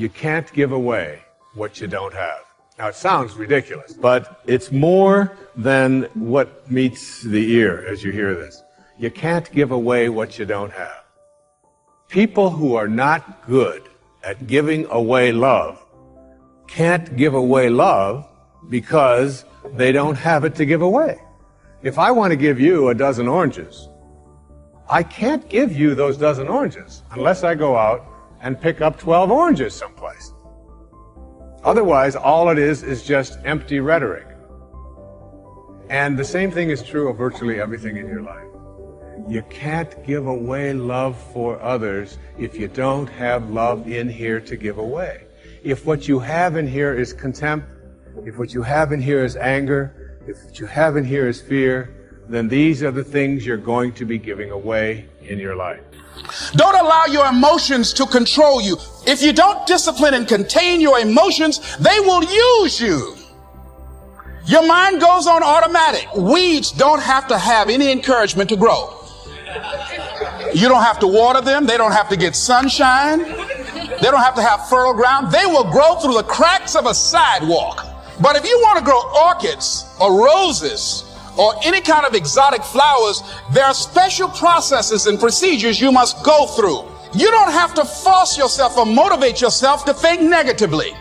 You can't give away what you don't have. Now, it sounds ridiculous, but it's more than what meets the ear as you hear this. You can't give away what you don't have. People who are not good at giving away love can't give away love because they don't have it to give away. If I want to give you a dozen oranges, I can't give you those dozen oranges unless I go out and pick up 12 oranges someplace. Otherwise, all it is just empty rhetoric. And the same thing is true of virtually everything in your life. You can't give away love for others if you don't have love in here to give away. If what you have in here is contempt, if what you have in here is anger, if what you have in here is fear, then these are the things you're going to be giving away in your life. Don't allow your emotions to control you. If you don't discipline and contain your emotions, they will use you. Your mind goes on automatic. Weeds don't have to have any encouragement to grow. You don't have to water them. They don't have to get sunshine. They don't have to have fertile ground. They will grow through the cracks of a sidewalk. But if you want to grow orchids or roses or any kind of exotic flowers, there are special processes and procedures you must go through. You don't have to force yourself or motivate yourself to think negatively,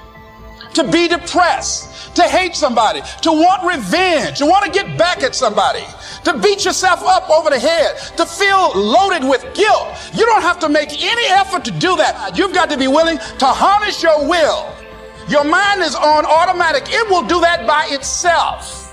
to be depressed, to hate somebody, to want revenge, to want to get back at somebody, to beat yourself up over the head, to feel loaded with guilt. You don't have to make any effort to do that. You've got to be willing to harness your will. Your mind is on automatic. It will do that by itself.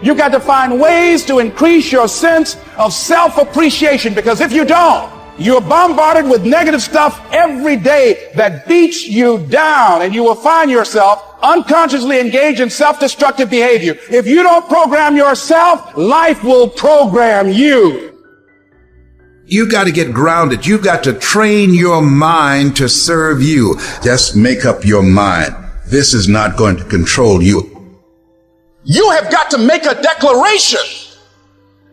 You've got to find ways to increase your sense of self-appreciation, because if you don't, you're bombarded with negative stuff every day that beats you down, and you will find yourself unconsciously engaged in self-destructive behavior. If you don't program yourself, life will program you. You got to get grounded. You've got to train your mind to serve you. Just make up your mind. This is not going to control you. You have got to make a declaration.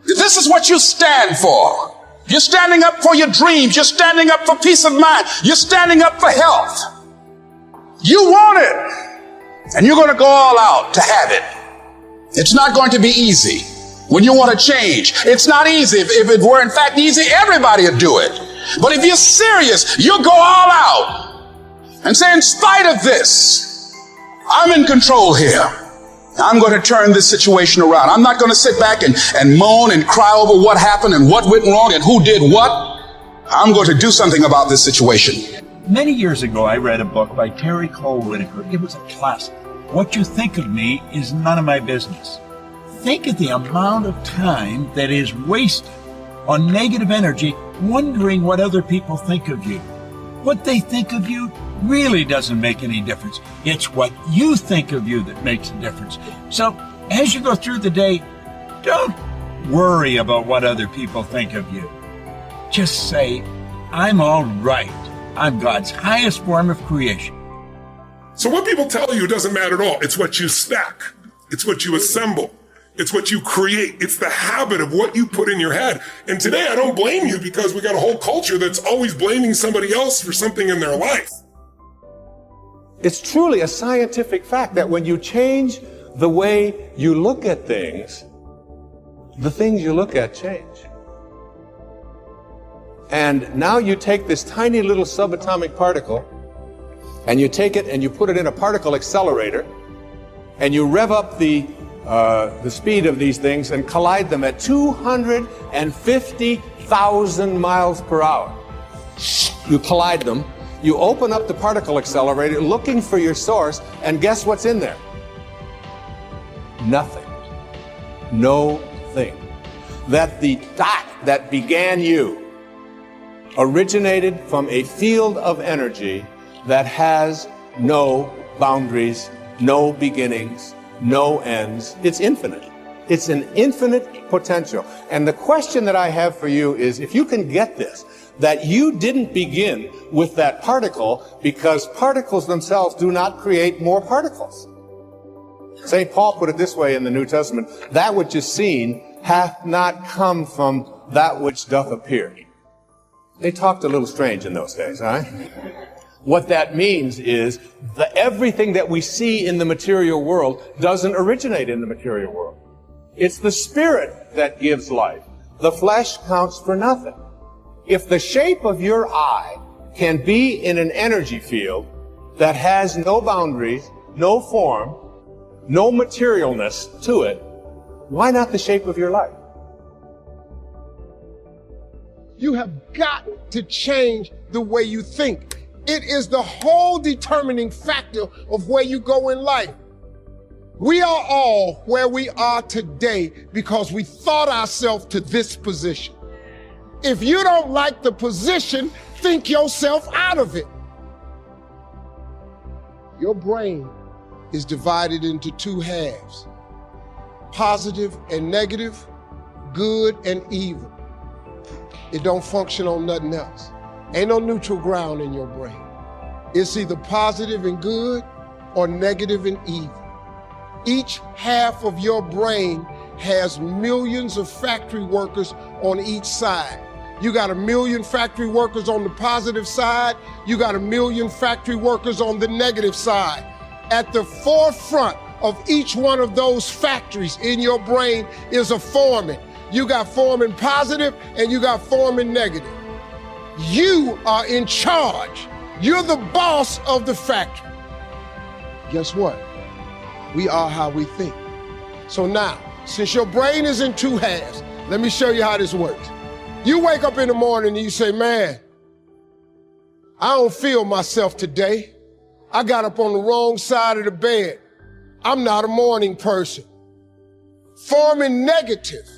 This is what you stand for. You're standing up for your dreams. You're standing up for peace of mind. You're standing up for health. You want it, and you're going to go all out to have it. It's not going to be easy. When you want to change, it's not easy. If it were in fact easy, everybody would do it. But if you're serious, you'll go all out and say, in spite of this, I'm in control here. I'm going to turn this situation around. I'm not going to sit back and moan and cry over what happened and what went wrong and who did what. I'm going to do something about this situation. Many years ago, I read a book by Terry Cole Whitaker. It was a classic. What you think of me is none of my business. Think of the amount of time that is wasted on negative energy, wondering what other people think of you. What they think of you really doesn't make any difference. It's what you think of you that makes a difference. So as you go through the day, don't worry about what other people think of you. Just say, I'm all right. I'm God's highest form of creation. So what people tell you doesn't matter at all. It's what you stack. It's what you assemble. It's what you create. It's the habit of what you put in your head. And today I don't blame you, because we got a whole culture that's always blaming somebody else for something in their life. It's truly a scientific fact that when you change the way you look at things, the things you look at change. And now you take this tiny little subatomic particle, and you take it and you put it in a particle accelerator, and you rev up the speed of these things and collide them at 250,000 miles per hour. You collide them, you open up the particle accelerator looking for your source, and guess what's in there? Nothing. No thing. That the dot that began you originated from a field of energy that has no boundaries, no beginnings, no ends. It's infinite. It's an infinite potential. And the question that I have for you is, if you can get this, that you didn't begin with that particle because particles themselves do not create more particles. St. Paul put it this way in the New Testament, that which is seen hath not come from that which doth appear. They talked a little strange in those days, huh? What that means is that everything that we see in the material world doesn't originate in the material world. It's the spirit that gives life. The flesh counts for nothing. If the shape of your eye can be in an energy field that has no boundaries, no form, no materialness to it, why not the shape of your life? You have got to change the way you think. It is the whole determining factor of where you go in life. We are all where we are today because we thought ourselves to this position. If you don't like the position, think yourself out of it. Your brain is divided into two halves, positive and negative, good and evil. It don't function on nothing else. Ain't no neutral ground in your brain. It's either positive and good or negative and evil. Each half of your brain has millions of factory workers on each side. You got 1 million factory workers on the positive side. You got 1 million factory workers on the negative side. At the forefront of each one of those factories in your brain is a foreman. You got foreman positive and you got foreman negative. You are in charge. You're the boss of the factory. Guess what? We are how we think. So now, since your brain is in two halves, let me show you how this works. You wake up in the morning and you say, man, I don't feel myself today. I got up on the wrong side of the bed. I'm not a morning person. Foreman negative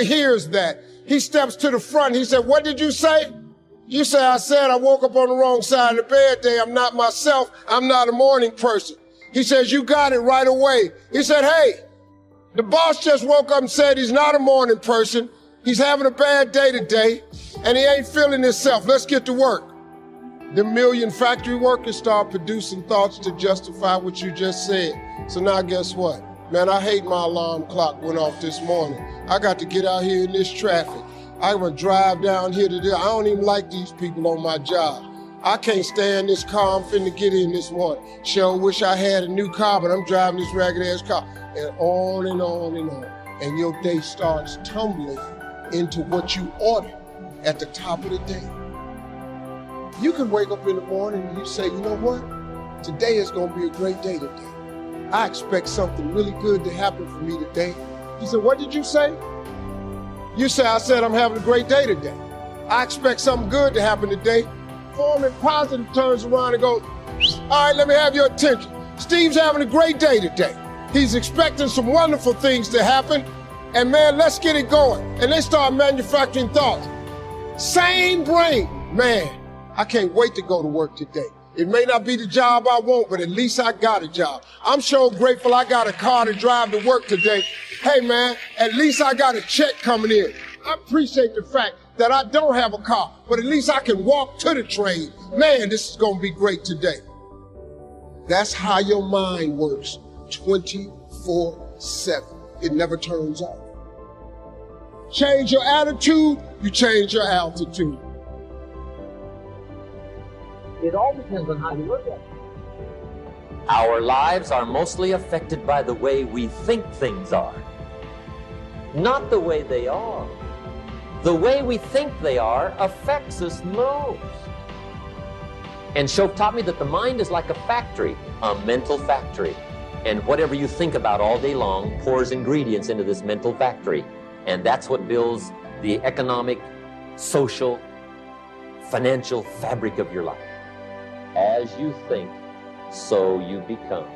hears that. He steps to the front. He said, what did you say? You say, I said I woke up on the wrong side of the bed today. I'm not myself. I'm not a morning person. He says, you got it right away. He said, hey, the boss just woke up and said he's not a morning person. He's having a bad day today, and he ain't feeling himself. Let's get to work. The 1 million factory workers start producing thoughts to justify what you just said. So now guess what? Man, I hate my alarm clock went off this morning. I got to get out here in this traffic. I'm gonna drive down here today. I don't even like these people on my job. I can't stand this car I'm finna get in this morning. Sure wish I had a new car, but I'm driving this ragged ass car. And on and on and on. And your day starts tumbling into what you ordered at the top of the day. You can wake up in the morning and you say, you know what? Today is gonna be a great day today. I expect something really good to happen for me today. You said, what did you say? You say, I said I'm having a great day today. I expect something good to happen today. Foreman positive turns around and goes, all right, let me have your attention. Steve's having a great day today. He's expecting some wonderful things to happen. And man, let's get it going. And they start manufacturing thoughts. Same brain. Man, I can't wait to go to work today. It may not be the job I want, but at least I got a job. I'm sure grateful I got a car to drive to work today. Hey man, at least I got a check coming in. I appreciate the fact that I don't have a car, but at least I can walk to the train. Man, this is gonna be great today. That's how your mind works 24/7. It never turns off. Change your attitude, you change your altitude. It all depends on how you look at it. Our lives are mostly affected by the way we think things are, not the way they are. The way we think they are affects us most. And Shoaib taught me that the mind is like a factory, a mental factory. And whatever you think about all day long pours ingredients into this mental factory. And that's what builds the economic, social, financial fabric of your life. As you think, so you become.